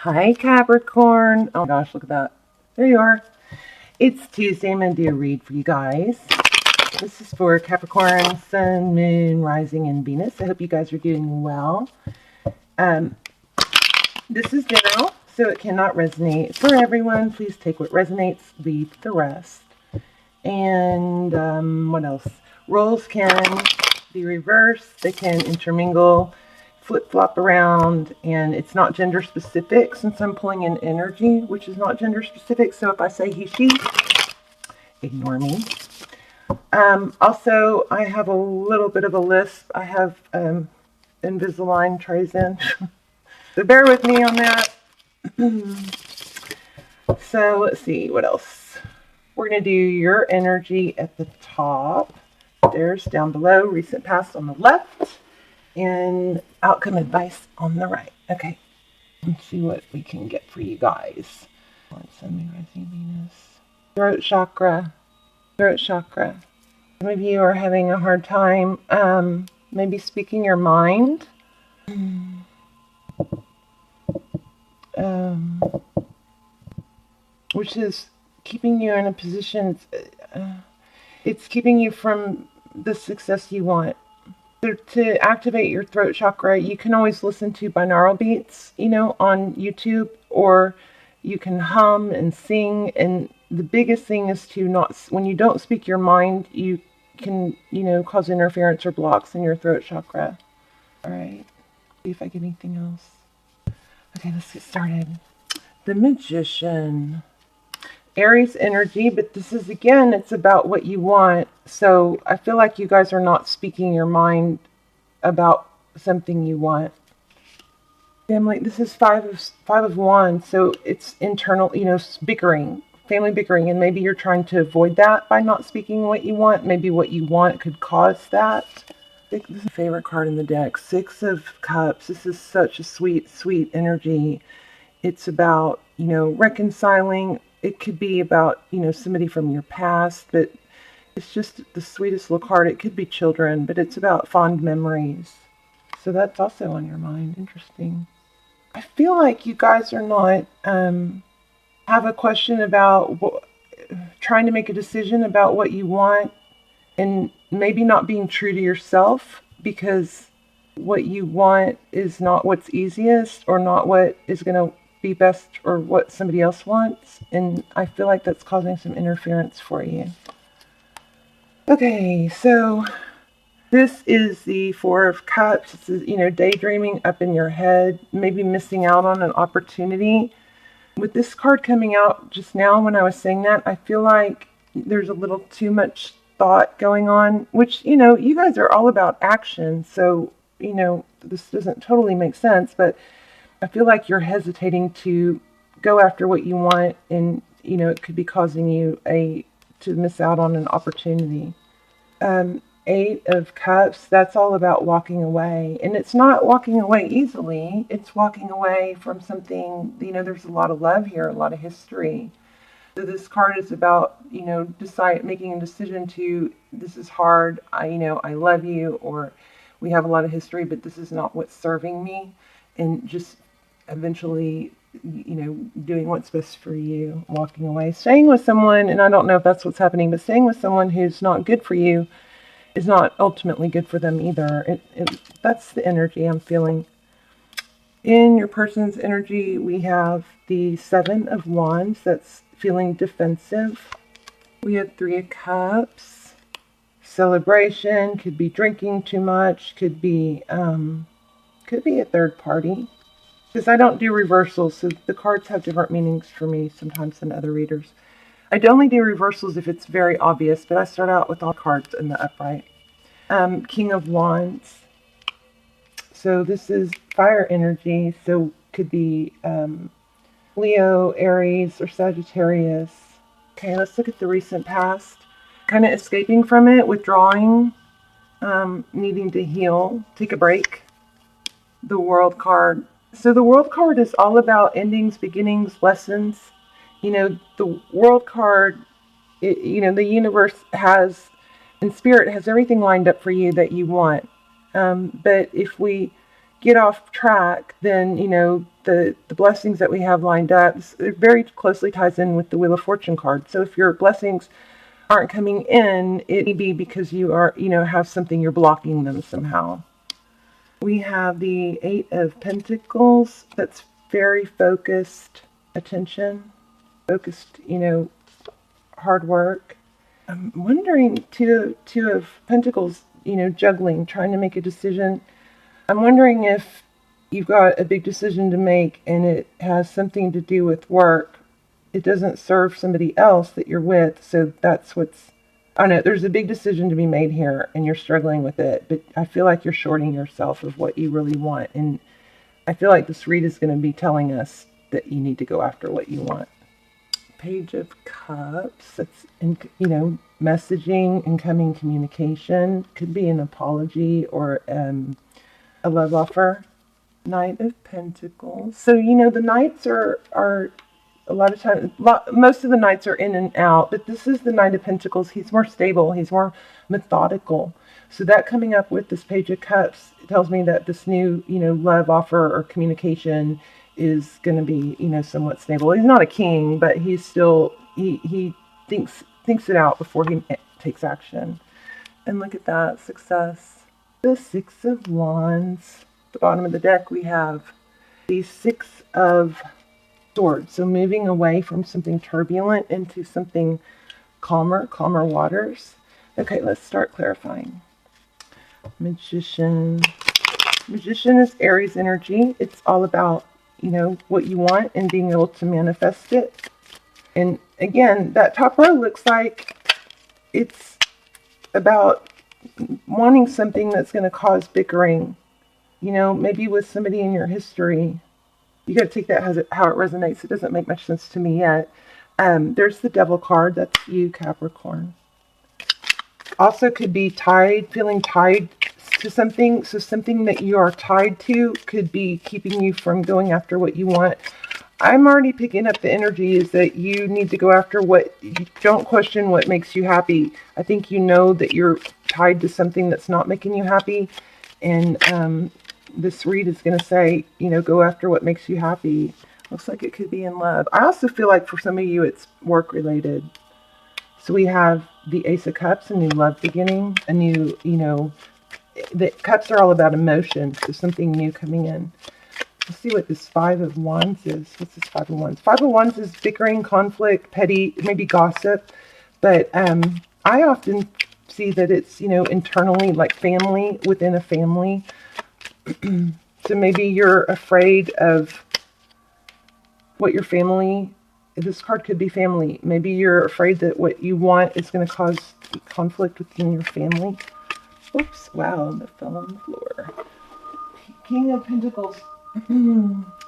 Hi, Capricorn. Oh gosh, look at that. There you are. It's Tuesday. I'm going to do a read for you guys. This is for Capricorn, Sun, Moon, Rising, and Venus. I hope you guys are doing well. This is general, so it cannot resonate for everyone. Please take what resonates, leave the rest. And what else? Roles can be reversed. They can intermingle, flip-flop around, and it's not gender specific since I'm pulling in energy, which is not gender specific. So if I say he, she, ignore me. Also, I have a little bit of a lisp. I have Invisalign trays in. So bear with me on that. So let's see, what else? We're going to do your energy at the top. There's down below, recent past on the left, and outcome advice on the right. Okay, let's see what we can get for you guys. Sun, Moon, Rising, Venus. Throat chakra. Throat chakra. Some of you are having a hard time maybe speaking your mind. Which is keeping you in a position, it's keeping you from the success you want. So to activate your throat chakra, you can always listen to binaural beats, on YouTube, or you can hum and sing. And the biggest thing is to not, when you don't speak your mind, you can, cause interference or blocks in your throat chakra. All right, see if I get anything else. Okay, let's get started. The Magician. Aries energy, but this is, again, it's about what you want. So I feel like you guys are not speaking your mind about something you want. Family, this is five of wands, so it's internal, bickering, family bickering, and maybe you're trying to avoid that by not speaking what you want. Maybe what you want could cause that. This is my favorite card in the deck, Six of Cups. This is such a sweet, sweet energy. It's about, reconciling. It could be about, somebody from your past, but it's just the sweetest little card. It could be children, but it's about fond memories. So that's also on your mind. Interesting. I feel like you guys are not, have a question about trying to make a decision about what you want, and maybe not being true to yourself, because what you want is not what's easiest or not what is going to be best or what somebody else wants, and I feel like that's causing some interference for you. Okay, so this is the Four of Cups. This is, daydreaming up in your head, maybe missing out on an opportunity. With this card coming out just now when I was saying that, I feel like there's a little too much thought going on, which, you guys are all about action, so, this doesn't totally make sense, but I feel like you're hesitating to go after what you want, and it could be causing you to miss out on an opportunity. Eight of Cups, that's all about walking away, and it's not walking away easily. It's walking away from something. There's a lot of love here, a lot of history. So this card is about making a decision to, this is hard. I love you, or we have a lot of history, but this is not what's serving me, and just eventually, doing what's best for you, walking away. Staying with someone, and I don't know if that's what's happening, but staying with someone who's not good for you is not ultimately good for them either. That's the energy I'm feeling. In your person's energy, we have the Seven of Wands. That's feeling defensive. We have Three of Cups. Celebration, could be drinking too much, could be a third party. Because I don't do reversals, so the cards have different meanings for me sometimes than other readers. I only do reversals if it's very obvious, but I start out with all cards in the upright. King of Wands. So this is fire energy, so could be Leo, Aries, or Sagittarius. Okay, let's look at the recent past. Kind of escaping from it, withdrawing, needing to heal, take a break. The World card. So the World card is all about endings, beginnings, lessons. The World card, the universe has, and Spirit has everything lined up for you that you want. But if we get off track, then, you know, the blessings that we have lined up, it very closely ties in with the Wheel of Fortune card. So if your blessings aren't coming in, it may be because you are, you know, have something you're blocking them somehow. We have the Eight of Pentacles. That's very focused attention, focused, you know, hard work. I'm wondering, Two of Pentacles, you know, juggling, trying to make a decision. I'm wondering if you've got a big decision to make and it has something to do with work. It doesn't serve somebody else that you're with, so that's what's... I don't know, there's a big decision to be made here and you're struggling with it, but I feel like you're shorting yourself of what you really want. And I feel like this read is going to be telling us that you need to go after what you want. Page of Cups. That's, you know, messaging, incoming communication. Could be an apology or a love offer. Knight of Pentacles. So, you know, the Knights are a lot of times, most of the Knights are in and out, but this is the Knight of Pentacles. He's more stable. He's more methodical. So that coming up with this Page of Cups tells me that this new, you know, love offer or communication is going to be, you know, somewhat stable. He's not a king, but he's still, he thinks it out before he takes action. And look at that, success. The Six of Wands. At the bottom of the deck, we have the Six of Swords. So moving away from something turbulent into something calmer waters. Okay, let's start clarifying. Magician. Magician is Aries energy. It's all about, you know, what you want and being able to manifest it. And again, that top row looks like it's about wanting something that's going to cause bickering, you know, maybe with somebody in your history. You got to take that how it resonates. It doesn't make much sense to me yet. There's the Devil card. That's you, Capricorn. Also could be tied, feeling tied to something. So something that you are tied to could be keeping you from going after what you want. I'm already picking up the energy is that you need to go after what, don't question what makes you happy. I think you know that you're tied to something that's not making you happy. And this read is going to say, you know, go after what makes you happy. Looks like it could be in love. I also feel like for some of you, it's work related. So we have the Ace of Cups, a new love beginning, a new, you know, the cups are all about emotion. So something new coming in. Let's see what this Five of Wands is. What's this Five of Wands? Five of Wands is bickering, conflict, petty, maybe gossip. But I often see that it's, you know, internally, like family within a family. So maybe you're afraid of what your family, this card could be family. Maybe you're afraid that what you want is going to cause conflict within your family. Oops, wow, that fell on the floor. King of Pentacles.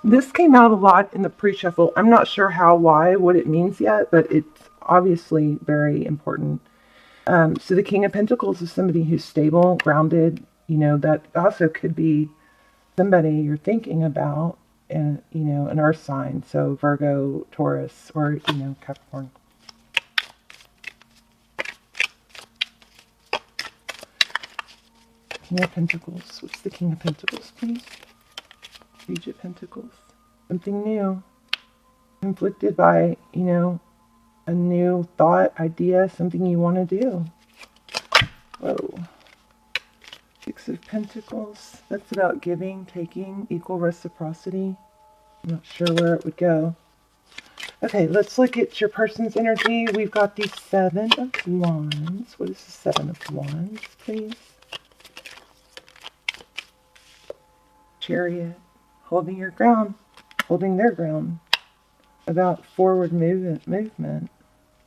This came out a lot in the pre-shuffle. I'm not sure how, why, what it means yet, but it's obviously very important. So the King of Pentacles is somebody who's stable, grounded. You know, that also could be somebody you're thinking about, and, you know, an earth sign. So Virgo, Taurus, or, you know, Capricorn. King of Pentacles. What's the King of Pentacles, please? Page of Pentacles. Something new. Inflicted by, you know, a new thought, idea, something you want to do. Whoa. Six of Pentacles. That's about giving, taking, equal reciprocity. I'm not sure where it would go. Okay, let's look at your person's energy. We've got the Seven of Wands. What is the Seven of Wands, please? Chariot. Holding your ground. Holding their ground. About forward movement.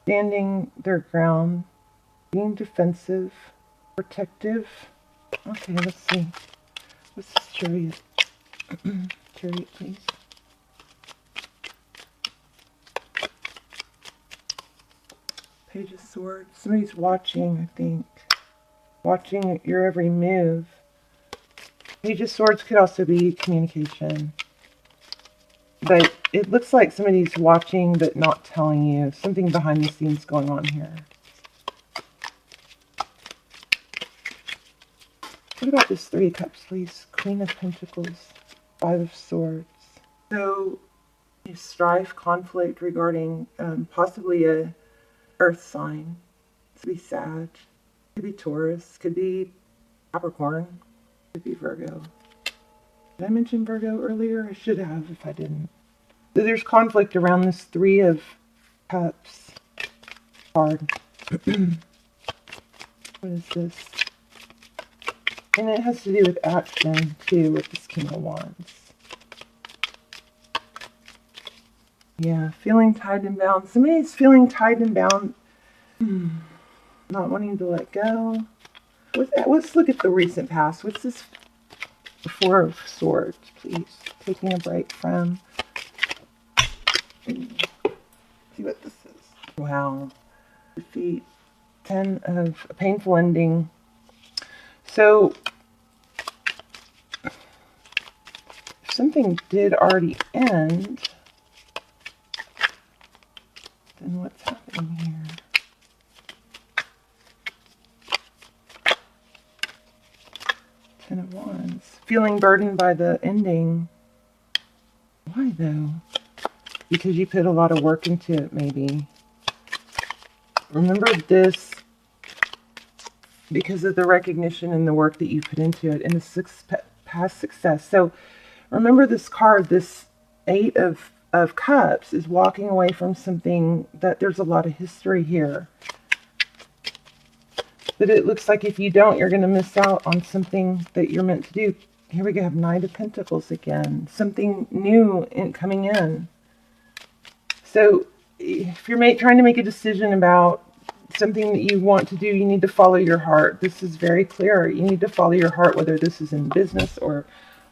Standing their ground. Being defensive. Protective. Okay, let's see. What's this Chariot? Chariot, please. Page of Swords. Somebody's watching, I think. Watching your every move. Page of Swords could also be communication. But it looks like somebody's watching but not telling you. Something behind the scenes going on here. What about this Three of Cups, please? Queen of Pentacles, Five of Swords. So, strife, conflict regarding possibly a earth sign. Could be Sag, could be Taurus, could be Capricorn, could be Virgo. Did I mention Virgo earlier? I should have if I didn't. So there's conflict around this Three of Cups card. What is this? And it has to do with action, too, with this King of Wands. Yeah, feeling tied and bound. Somebody's feeling tied and bound. Not wanting to let go. Let's look at the recent past. What's this? The Four of Swords, please. Taking a break from. See what this is. Wow. Defeat. 10 of a painful ending. So, if something did already end, then what's happening here? Ten of Wands. Feeling burdened by the ending. Why though? Because you put a lot of work into it, maybe. Remember this, because of the recognition and the work that you put into it and the past success. So remember this card, this Eight of Cups is walking away from something that there's a lot of history here. But it looks like if you don't, you're going to miss out on something that you're meant to do. Here we go, have Knight of Pentacles again. Something new coming in. So if you're trying to make a decision about something that you want to do, you need to follow your heart. This is very clear. You need to follow your heart, whether this is in business or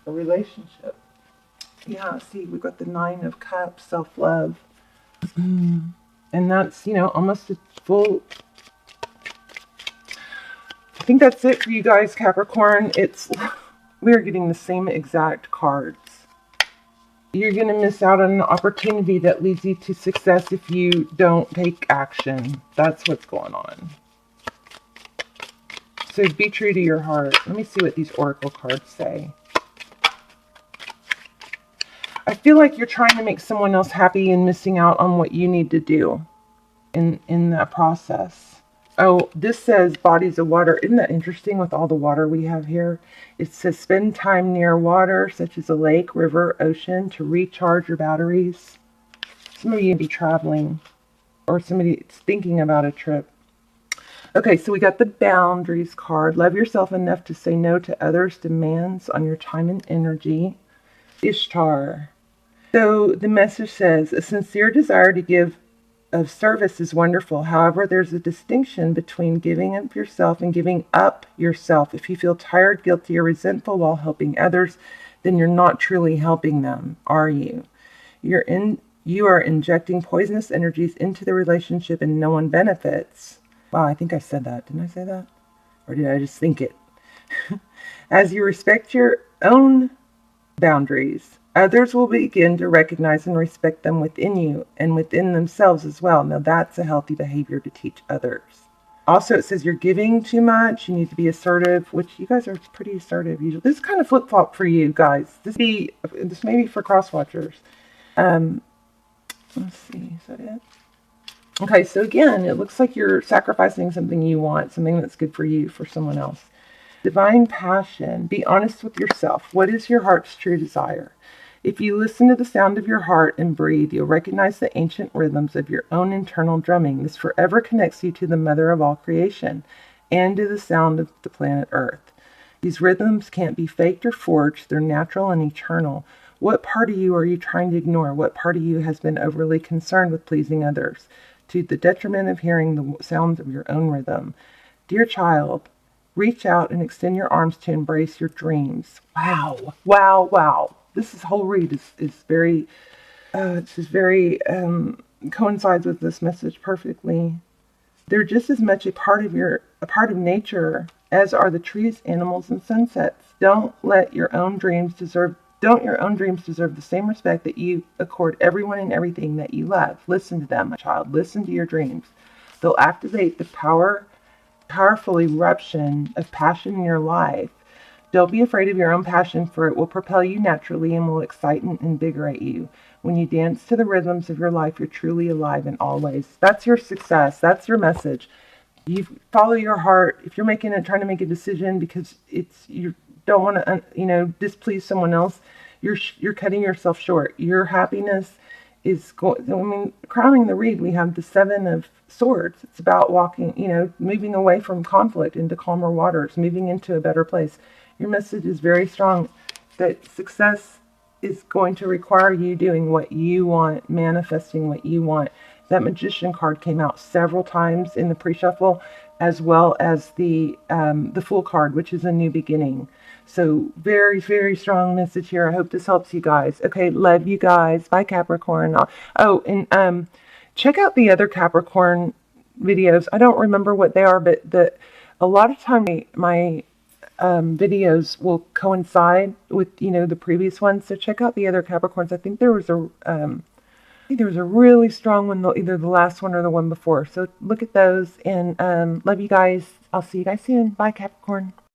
a relationship. Yeah, see, we've got the Nine of Cups, self-love. And that's, almost a full... I think that's it for you guys, Capricorn. We're getting the same exact cards. You're going to miss out on an opportunity that leads you to success if you don't take action. That's what's going on. So be true to your heart. Let me see what these oracle cards say. I feel like you're trying to make someone else happy and missing out on what you need to do in that process. Oh, this says bodies of water. Isn't that interesting with all the water we have here? It says spend time near water, such as a lake, river, ocean, to recharge your batteries. Some of you may be traveling, or somebody's thinking about a trip. Okay, so we got the boundaries card. Love yourself enough to say no to others' demands on your time and energy. Ishtar. So the message says, a sincere desire to give of service is wonderful. However, there's a distinction between giving up yourself and giving up yourself. If you feel tired, guilty, or resentful while helping others, then you're not truly helping them, are you? You are injecting poisonous energies into the relationship and no one benefits. Wow, I think I said that. Didn't I say that? Or did I just think it? As you respect your own boundaries, others will begin to recognize and respect them within you and within themselves as well. Now that's a healthy behavior to teach others. Also, it says you're giving too much. You need to be assertive, which you guys are pretty assertive usually. This is kind of flip-flop for you guys. This may be for cross-watchers. Let's see, is that it? Okay, so again, it looks like you're sacrificing something you want, something that's good for you, for someone else. Divine passion. Be honest with yourself. What is your heart's true desire? If you listen to the sound of your heart and breathe, you'll recognize the ancient rhythms of your own internal drumming. This forever connects you to the mother of all creation and to the sound of the planet Earth. These rhythms can't be faked or forged. They're natural and eternal. What part of you are you trying to ignore? What part of you has been overly concerned with pleasing others, to the detriment of hearing the sounds of your own rhythm? Dear child, reach out and extend your arms to embrace your dreams. Wow, wow, wow. This whole read is very, coincides with this message perfectly. They're just as much a part of nature as are the trees, animals, and sunsets. Don't your own dreams deserve the same respect that you accord everyone and everything that you love? Listen to them, my child. Listen to your dreams. They'll activate the powerful eruption of passion in your life. Don't be afraid of your own passion, for it will propel you naturally and will excite and invigorate you. When you dance to the rhythms of your life, you're truly alive in all ways. That's your success. That's your message. You follow your heart. If you're trying to make a decision because you don't want to, displease someone else, you're cutting yourself short. Your happiness is going. I mean, crowning the reed, we have the Seven of Swords. It's about walking, moving away from conflict into calmer waters, moving into a better place. Your message is very strong that success is going to require you doing what you want, manifesting what you want. That Magician card came out several times in the pre-shuffle, as well as the Fool card, which is a new beginning. So very, very strong message here. I hope this helps you guys. Okay, love you guys. Bye, Capricorn. Oh, and check out the other Capricorn videos. I don't remember what they are, but a lot of time my videos will coincide with the previous ones. So check out the other Capricorns. I think there was a really strong one, either the last one or the one before. So look at those, and love you guys. I'll see you guys soon. Bye, Capricorn.